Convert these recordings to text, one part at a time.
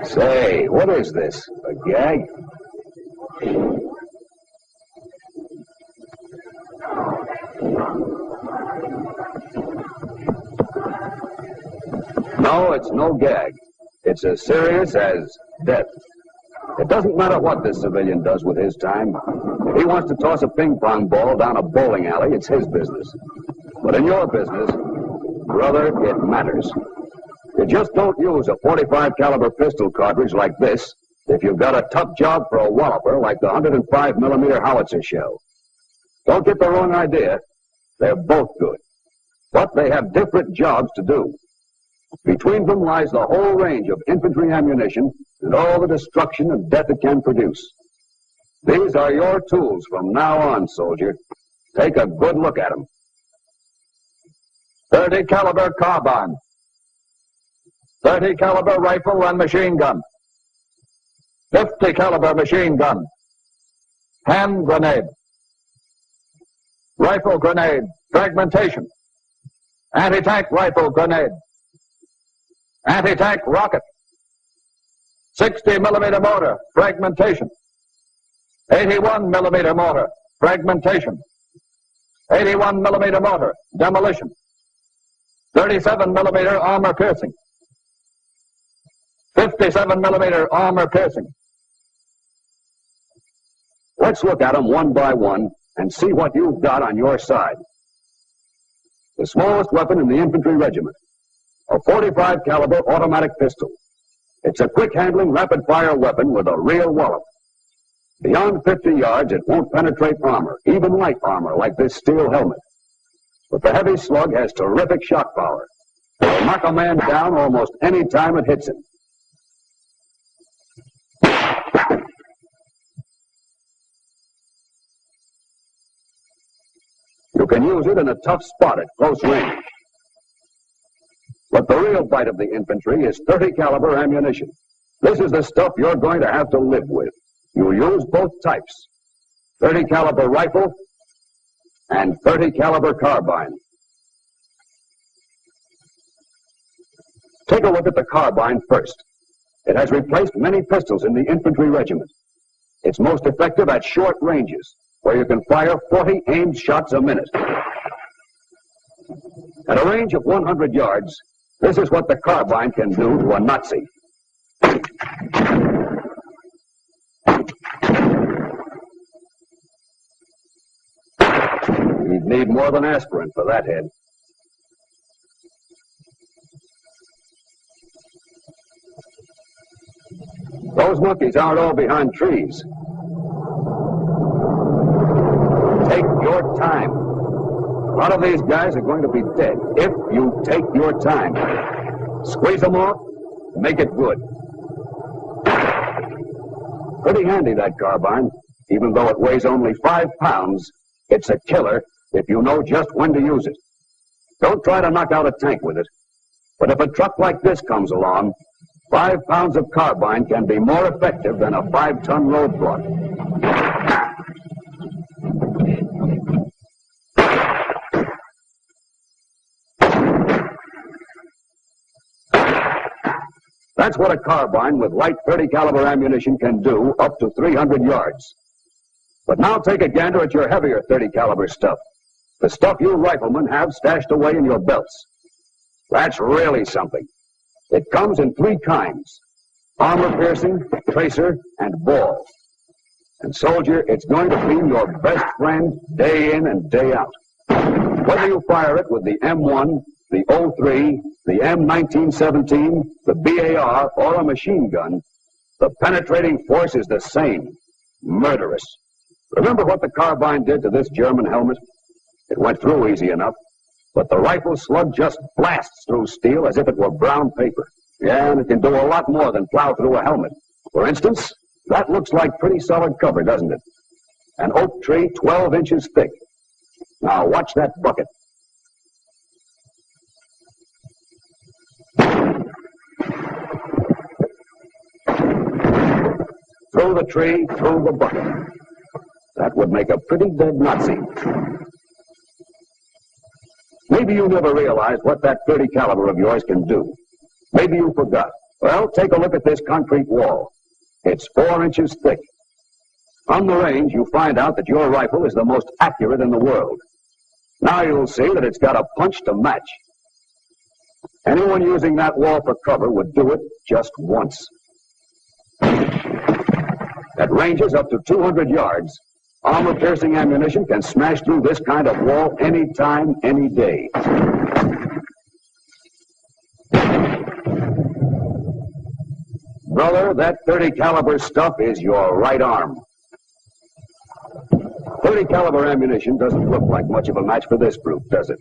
Say, what is this? A gag? No, it's no gag. It's as serious as death. It doesn't matter what this civilian does with his time. If he wants to toss a ping pong ball down a bowling alley, it's his business. But in your business, brother, it matters. You just don't use a .45 caliber pistol cartridge like this if you've got a tough job for a walloper like the 105 millimeter howitzer shell. Don't get the wrong idea. They're both good. But they have different jobs to do. Between them lies the whole range of infantry ammunition and all the destruction and death it can produce. These are your tools from now on, soldier. Take a good look at them. 30 caliber carbine. 30 caliber rifle and machine gun. 50 caliber machine gun. Hand grenade. Rifle grenade. Fragmentation. Anti-tank rifle grenade. Anti-tank rocket. 60 millimeter mortar. Fragmentation. 81 millimeter mortar. Fragmentation. 81 millimeter mortar. Demolition. 37 millimeter armor piercing. 57 millimeter armor piercing. Let's look at them one by one and see what you've got on your side. The smallest weapon in the infantry regiment, a .45 caliber automatic pistol. It's a quick-handling, rapid-fire weapon with a real wallop. Beyond 50 yards, it won't penetrate armor, even light armor like this steel helmet. But the heavy slug has terrific shock power. It'll knock a man down almost any time it hits him. You can use it in a tough spot at close range. But the real bite of the infantry is 30 caliber ammunition. This is the stuff you're going to have to live with. You'll use both types, 30 caliber rifle and 30 caliber carbine. Take a look at the carbine first. It has replaced many pistols in the infantry regiment. It's most effective at short ranges, where you can fire 40 aimed shots a minute. At a range of 100 yards, this is what the carbine can do to a Nazi. You'd need more than aspirin for that head. Those monkeys aren't all behind trees. Take your time. A lot of these guys are going to be dead if you take your time. Squeeze them off, make it good. Pretty handy, that carbine. Even though it weighs only 5 pounds, it's a killer if you know just when to use it. Don't try to knock out a tank with it. But if a truck like this comes along, 5 pounds of carbine can be more effective than a 5-ton roadblock. That's what a carbine with light 30 caliber ammunition can do up to 300 yards. But now take a gander at your heavier 30 caliber stuff. The stuff you riflemen have stashed away in your belts. That's really something. It comes in 3 kinds: armor piercing, tracer, and ball. And soldier, it's going to be your best friend day in and day out. Whether you fire it with the M1, the 03, the M1917, the BAR, or a machine gun, the penetrating force is the same: murderous. Remember what the carbine did to this German helmet? It went through easy enough, but the rifle slug just blasts through steel as if it were brown paper. Yeah, and it can do a lot more than plow through a helmet. For instance, that looks like pretty solid cover, doesn't it? An oak tree 12 inches thick. Now watch that bucket. Through the tree, through the bucket. That would make a pretty dead Nazi. Maybe you never realized what that 30 caliber of yours can do. Maybe you forgot. Well, take a look at this concrete wall. It's 4 inches thick. On the range, you find out that your rifle is the most accurate in the world. Now you'll see that it's got a punch to match. Anyone using that wall for cover would do it just once. At ranges up to 200 yards, armor-piercing ammunition can smash through this kind of wall any time, any day. Brother, that .30 caliber stuff is your right arm. .30 caliber ammunition doesn't look like much of a match for this brute, does it?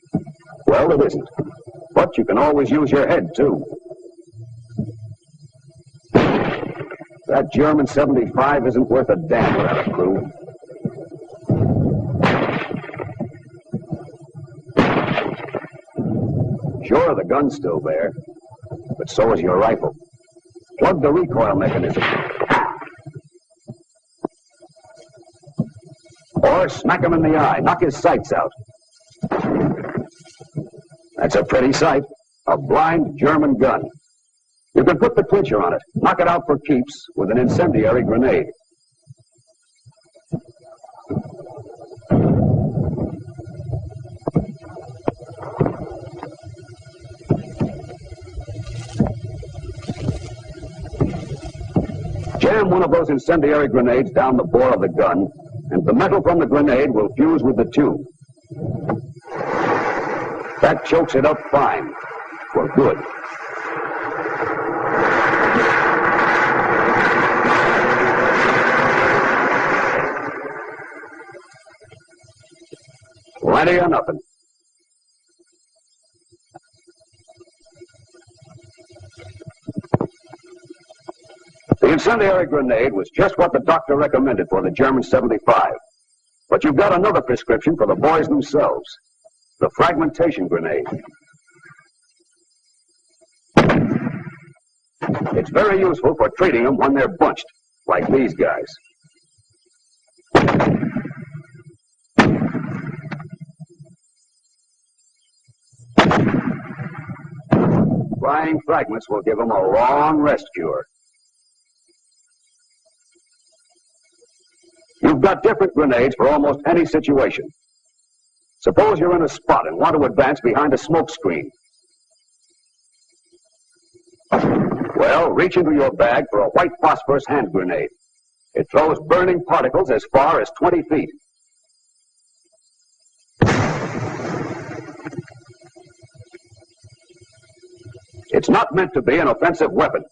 Well, it isn't. But you can always use your head, too. That German 75 isn't worth a damn without a crew. Sure, the gun's still there, but so is your rifle. Plug the recoil mechanism. Or smack him in the eye, knock his sights out. That's a pretty sight, a blind German gun. You can put the clincher on it, knock it out for keeps with an incendiary grenade. Jam one of those incendiary grenades down the bore of the gun, and the metal from the grenade will fuse with the tube. That chokes it up fine, for good. Plenty or nothing. The incendiary grenade was just what the doctor recommended for the German 75. But you've got another prescription for the boys themselves. The fragmentation grenade. It's very useful for treating them when they're bunched, like these guys. Flying fragments will give them a long rest cure. You've got different grenades for almost any situation. Suppose you're in a spot and want to advance behind a smoke screen. Well, reach into your bag for a white phosphorus hand grenade. It throws burning particles as far as 20 feet. It's not meant to be an offensive weapon,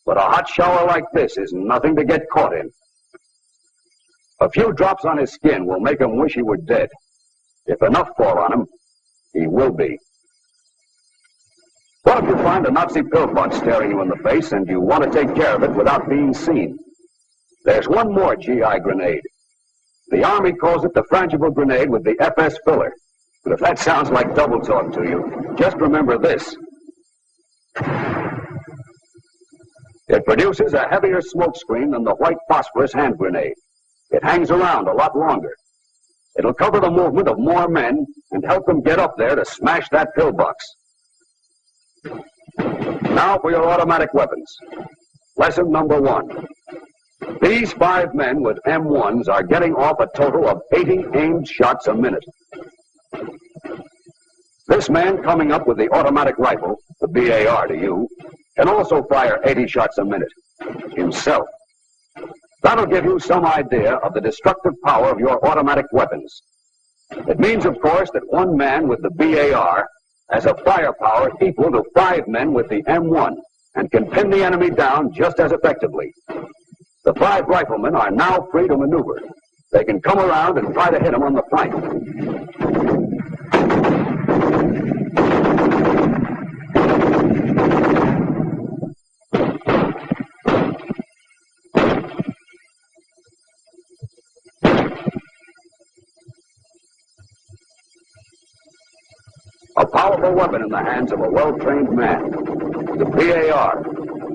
but a hot shower like this is nothing to get caught in. A few drops on his skin will make him wish he were dead. If enough fall on him, he will be. What if you find a Nazi pillbox staring you in the face and you want to take care of it without being seen? There's one more GI grenade. The Army calls it the frangible grenade with the FS filler. But if that sounds like double talk to you, just remember this. It produces a heavier smoke screen than the white phosphorus hand grenade. It hangs around a lot longer. It'll cover the movement of more men and help them get up there to smash that pillbox. Now for your automatic weapons. Lesson number 1. These 5 men with M1s are getting off a total of 80 aimed shots a minute. This man coming up with the automatic rifle, the BAR to you, can also fire 80 shots a minute himself. That'll give you some idea of the destructive power of your automatic weapons. It means, of course, that one man with the BAR has a firepower equal to 5 men with the M1 and can pin the enemy down just as effectively. The 5 riflemen are now free to maneuver. They can come around and try to hit him on the flank. A powerful weapon in the hands of a well-trained man. The BAR,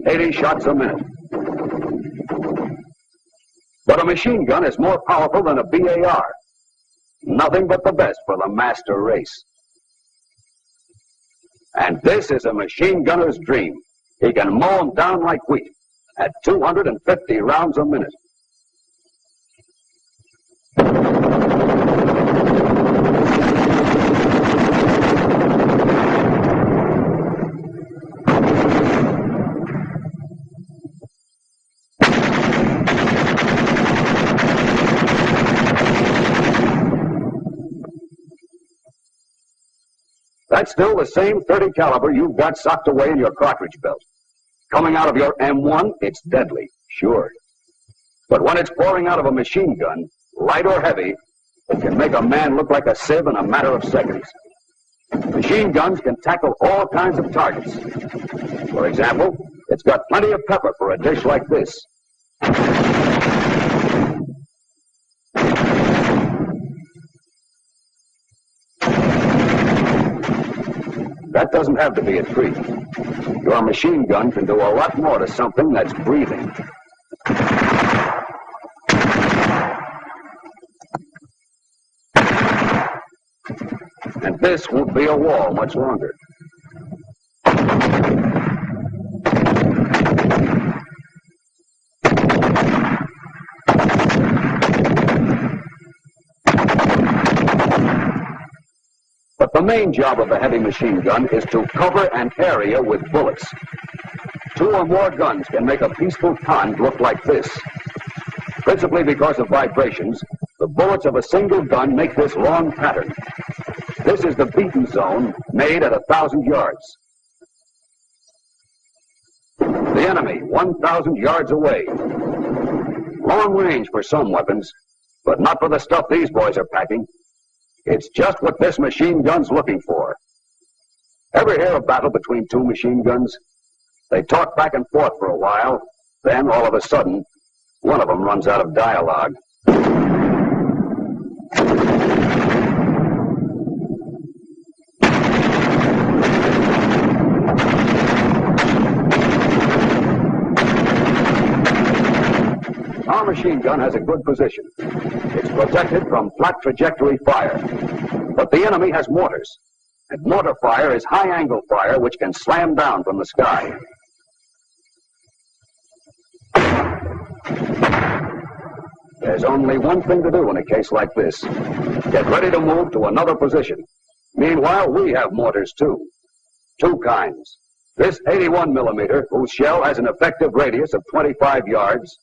80 shots a minute. But a machine gun is more powerful than a BAR. Nothing but the best for the master race. And this is a machine gunner's dream. He can mow them down like wheat at 250 rounds a minute. That's still the same .30 caliber you've got socked away in your cartridge belt. Coming out of your M1, it's deadly, sure. But when it's pouring out of a machine gun, light or heavy, it can make a man look like a sieve in a matter of seconds. Machine guns can tackle all kinds of targets. For example, it's got plenty of pepper for a dish like this. That doesn't have to be a treat. Your machine gun can do a lot more to something that's breathing. And this won't be a wall much longer. But the main job of a heavy machine gun is to cover an area with bullets. 2 or more guns can make a peaceful pond look like this. Principally because of vibrations, the bullets of a single gun make this long pattern. This is the beaten zone made at 1,000 yards. The enemy 1,000 yards away. Long range for some weapons, but not for the stuff these boys are packing. It's just what this machine gun's looking for. Ever hear a battle between 2 machine guns? They talk back and forth for a while, then all of a sudden, one of them runs out of dialogue. Our machine gun has a good position. It's protected from flat trajectory fire. But the enemy has mortars. And mortar fire is high-angle fire which can slam down from the sky. There's only one thing to do in a case like this. Get ready to move to another position. Meanwhile, we have mortars too. 2 kinds. This 81 millimeter, whose shell has an effective radius of 25 yards,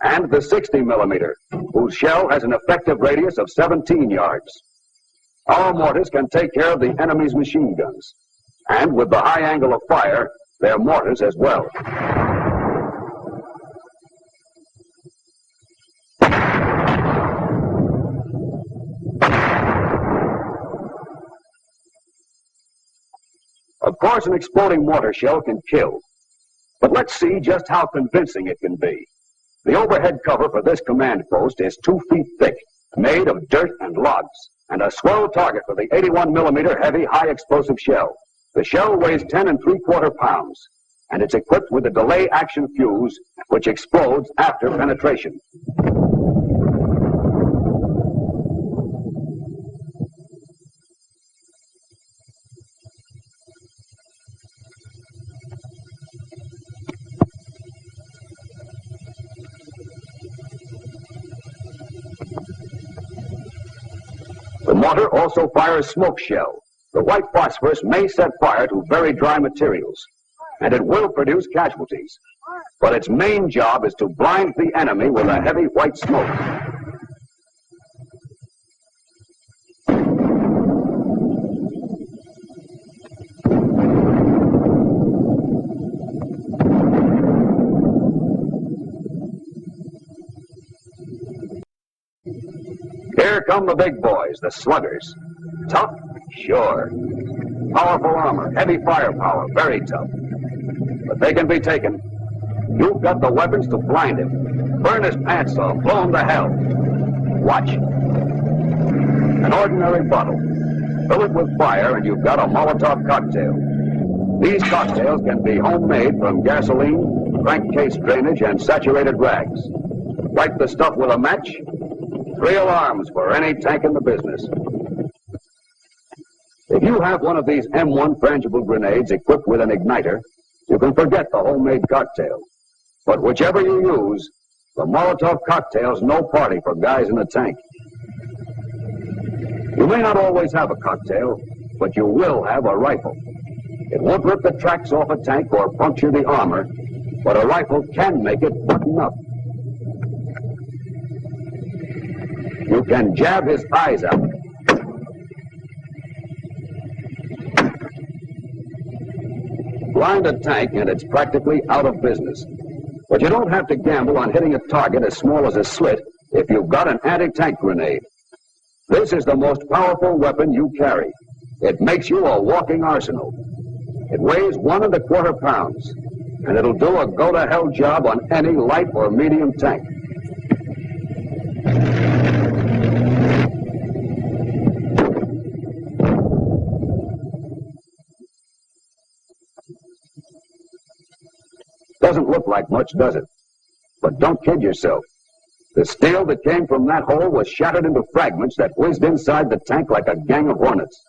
and the 60 millimeter, whose shell has an effective radius of 17 yards. Our mortars can take care of the enemy's machine guns. And with the high angle of fire, they're mortars as well. Of course, an exploding mortar shell can kill. But let's see just how convincing it can be. The overhead cover for this command post is 2 feet thick, made of dirt and logs, and a swell target for the 81 millimeter heavy high explosive shell. The shell weighs 10 3/4 pounds, and it's equipped with a delay action fuse which explodes after penetration. The mortar also fires smoke shell. The white phosphorus may set fire to very dry materials, and it will produce casualties. But its main job is to blind the enemy with a heavy white smoke. Here come the big boys, the sluggers. Tough? Sure. Powerful armor, heavy firepower, very tough. But they can be taken. You've got the weapons to blind him. Burn his pants off, blow him to hell. Watch. An ordinary bottle. Fill it with fire and you've got a Molotov cocktail. These cocktails can be homemade from gasoline, crankcase drainage, and saturated rags. Light the stuff with a match. 3 alarms for any tank in the business. If you have one of these M1 frangible grenades equipped with an igniter, You can forget the homemade cocktail. But whichever you use, the Molotov cocktail's no party for guys in a tank. You may not always have a cocktail, but you will have a rifle. It won't rip the tracks off a tank or puncture the armor, but a rifle can make it button up. You can jab his eyes out. Blind a tank and it's practically out of business. But you don't have to gamble on hitting a target as small as a slit if you've got an anti-tank grenade. This is the most powerful weapon you carry. It makes you a walking arsenal. It weighs 1 1/4 pounds, and it'll do a go-to-hell job on any light or medium tank. Doesn't look like much, does it? But don't kid yourself. The steel that came from that hole was shattered into fragments that whizzed inside the tank like a gang of hornets.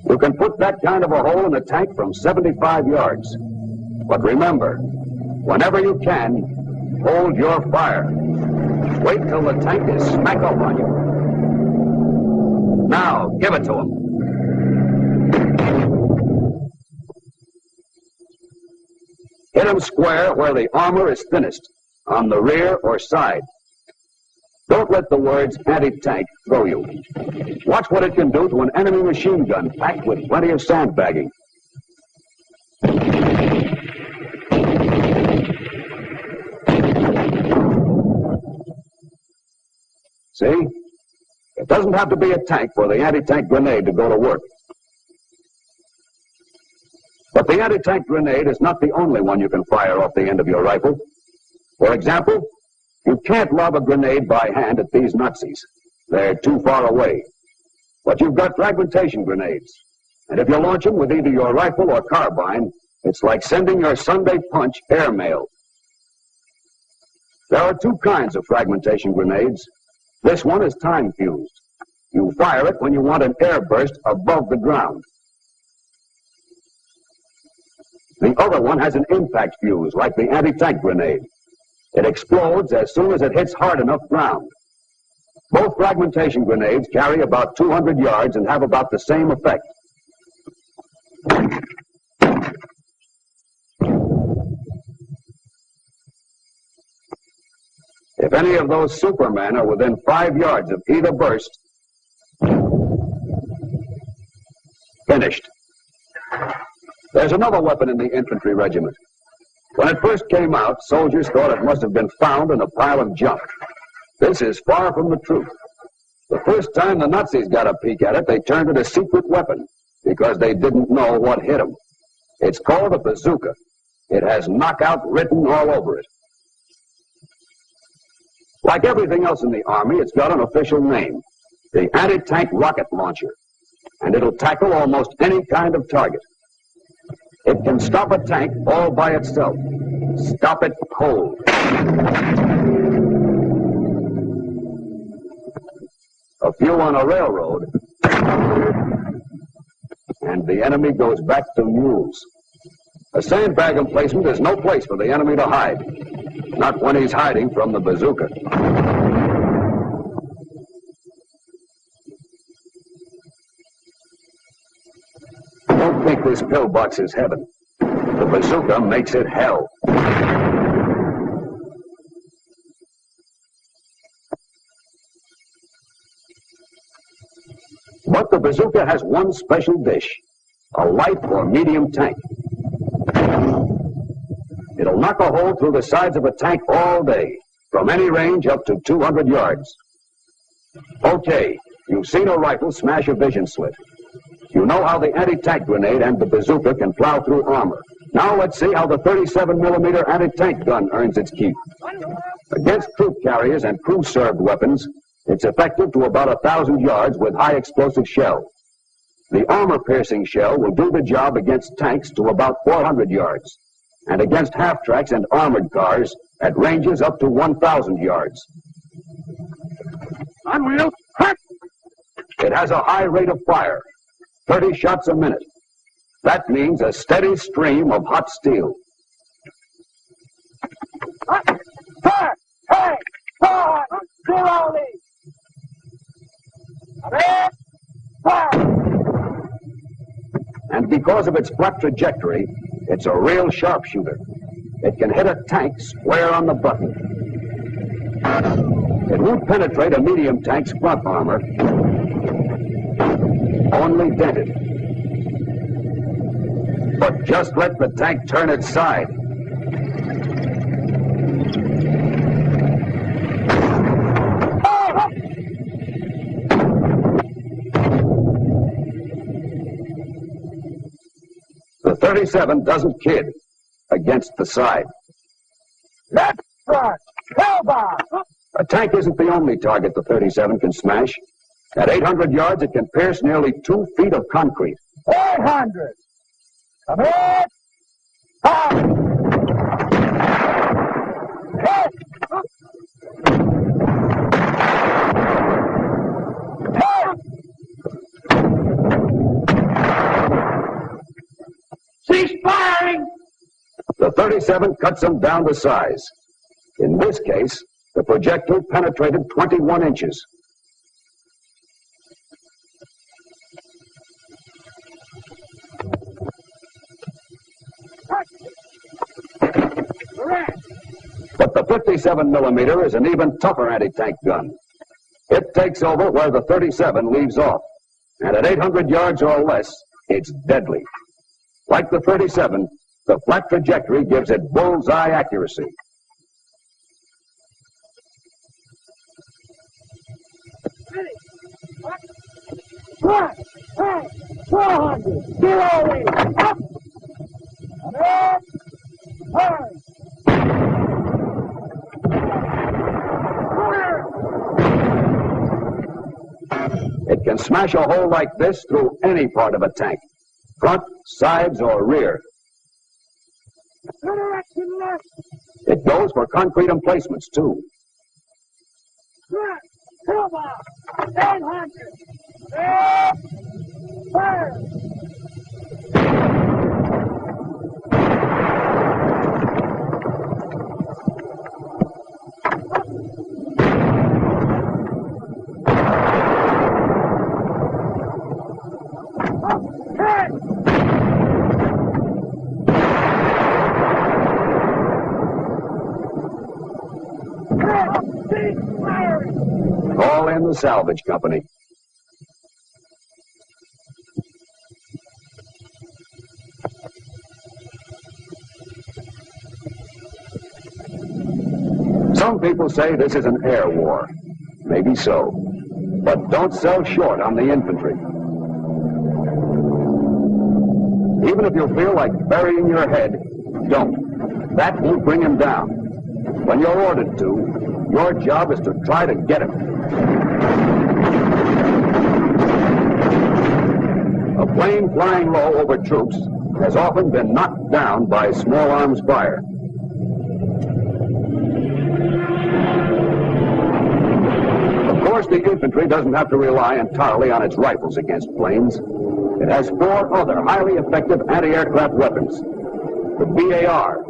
You can put that kind of a hole in a tank from 75 yards. But remember, whenever you can, hold your fire. Wait till the tank is smack up on you. Now, give it to him. Hit him square where the armor is thinnest, on the rear or side. Don't let the words anti-tank throw you. Watch what it can do to an enemy machine gun packed with plenty of sandbagging. See? It doesn't have to be a tank for the anti-tank grenade to go to work. But the anti-tank grenade is not the only one you can fire off the end of your rifle. For example, you can't lob a grenade by hand at these Nazis. They're too far away. But you've got fragmentation grenades. And if you launch them with either your rifle or carbine, it's like sending your Sunday punch airmail. There are 2 kinds of fragmentation grenades. This one is time-fused. You fire it when you want an air burst above the ground. The other one has an impact fuse, like the anti-tank grenade. It explodes as soon as it hits hard enough ground. Both fragmentation grenades carry about 200 yards and have about the same effect. If any of those supermen are within 5 yards of either burst, finished. There's another weapon in the infantry regiment. When it first came out, soldiers thought it must have been found in a pile of junk. This is far from the truth. The first time the Nazis got a peek at it, they turned it a secret weapon because they didn't know what hit them. It's called a bazooka. It has knockout written all over it. Like everything else in the Army, it's got an official name, the anti-tank rocket launcher, and it'll tackle almost any kind of target. It can stop a tank all by itself. Stop it cold. A few on a railroad, and the enemy goes back to mules. A sandbag emplacement is no place for the enemy to hide. Not when he's hiding from the bazooka. Don't think this pillbox is heaven. The bazooka makes it hell. But the bazooka has one special dish, a light or medium tank. It'll knock a hole through the sides of a tank all day, from any range up to 200 yards. Okay, you've seen a rifle smash a vision slit. You know how the anti-tank grenade and the bazooka can plow through armor. Now let's see how the 37mm anti-tank gun earns its keep. Against troop carriers and crew-served weapons, it's effective to about 1,000 yards with high explosive shell. The armor-piercing shell will do the job against tanks to about 400 yards, and against half-tracks and armored cars at ranges up to 1,000 yards. On wheel, hot! It has a high rate of fire, 30 shots a minute. That means a steady stream of hot steel. Fire! Hey! Fire! Zero lead! Red! Fire! And because of its flat trajectory, it's a real sharpshooter. It can hit a tank square on the button. It won't penetrate a medium tank's front armor, only dent it. But just let the tank turn its side. The 37 doesn't kid against the side. Left front! Carbine! A tank isn't the only target the 37 can smash. At 800 yards, it can pierce nearly 2 feet of concrete. 800! Come in! Fire! Hit! Hit! Cease firing! The 37 cuts them down to size. In this case, the projectile penetrated 21 inches. But the 57 millimeter is an even tougher anti-tank gun. It takes over where the 37 leaves off. And at 800 yards or less, it's deadly. Like the 37, the flat trajectory gives it bullseye accuracy. One, 400, zero lead, up, and turn. It can smash a hole like this through any part of a tank, front, sides, or rear. Direction left, It goes for concrete emplacements, too. right, come on, 800, red, fire. Call in the salvage company. Some people say this is an air war. Maybe so. But don't sell short on the infantry. Even if you feel like burying your head, don't. That won't bring him down. When you're ordered to, your job is to try to get him. A plane flying low over troops has often been knocked down by small arms fire. Of course, the infantry doesn't have to rely entirely on its rifles against planes. It has 4 other highly effective anti-aircraft weapons. The BAR,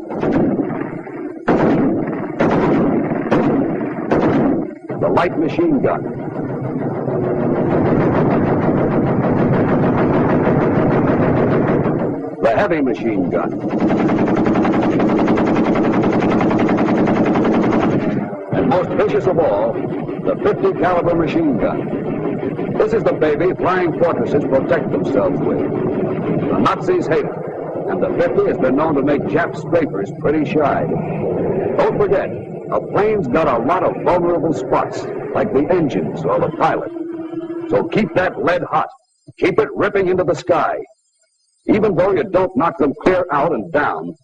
the light machine gun, the heavy machine gun, and most vicious of all, the 50 caliber machine gun. This is the baby flying fortresses protect themselves with. The Nazis hate it, and the 50 has been known to make Jap strafers pretty shy. Don't forget, a plane's got a lot of vulnerable spots, like the engines or the pilot. So keep that lead hot. Keep it ripping into the sky. Even though you don't knock them clear out and down,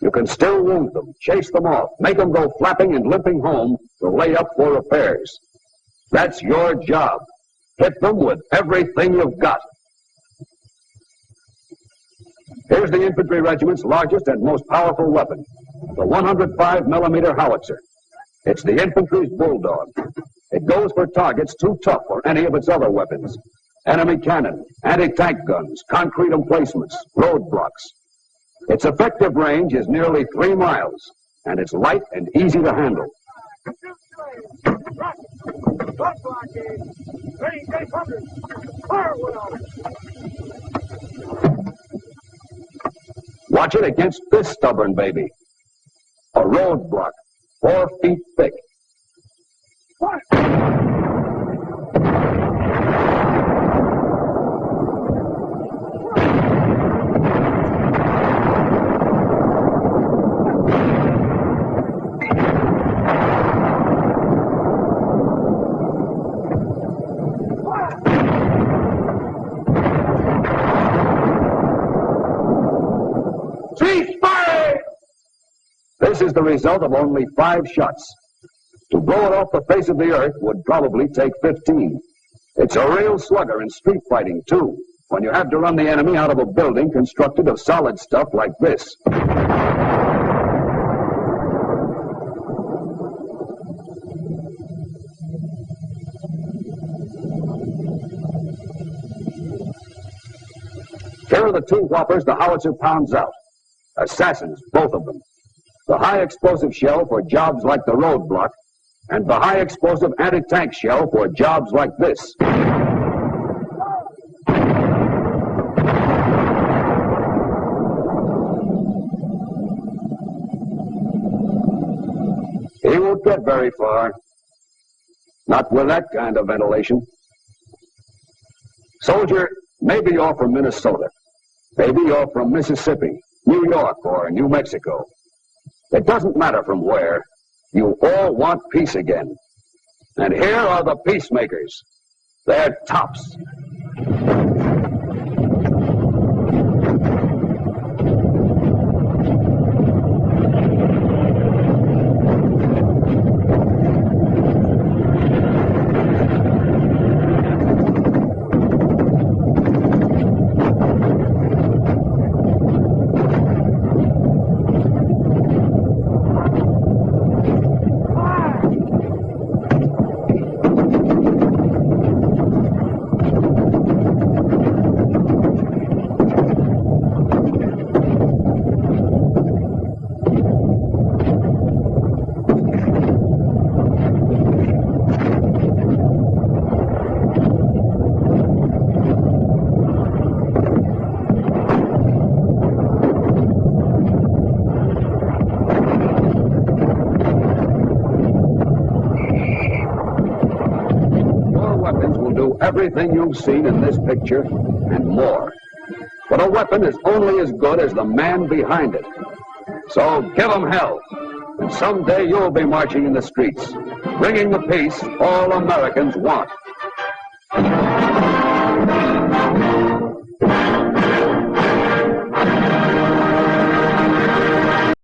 you can still wound them, chase them off, make them go flapping and limping home to lay up for repairs. That's your job. Hit them with everything you've got. Here's the infantry regiment's largest and most powerful weapon, the 105 millimeter howitzer. It's the infantry's bulldog. It goes for targets too tough for any of its other weapons. Enemy cannon, anti-tank guns, concrete emplacements, roadblocks. Its effective range is nearly 3 miles, and it's light and easy to handle. Watch it against this stubborn baby. A roadblock, 4 feet thick. This is the result of only 5 shots. To blow it off the face of the earth would probably take 15. It's a real slugger in street fighting, too, when you have to run the enemy out of a building constructed of solid stuff like this. Here are the 2 whoppers the howitzer pounds out. Assassins, both of them. The high-explosive shell for jobs like the roadblock, and the high-explosive anti-tank shell for jobs like this. He won't get very far. Not with that kind of ventilation. Soldier, maybe you're from Minnesota. Maybe you're from Mississippi, New York, or New Mexico. It doesn't matter from where. You all want peace again. And here are the peacemakers. They're tops. Everything you've seen in this picture and more. But a weapon is only as good as the man behind it. So give 'em hell, and someday you'll be marching in the streets, bringing the peace all Americans want.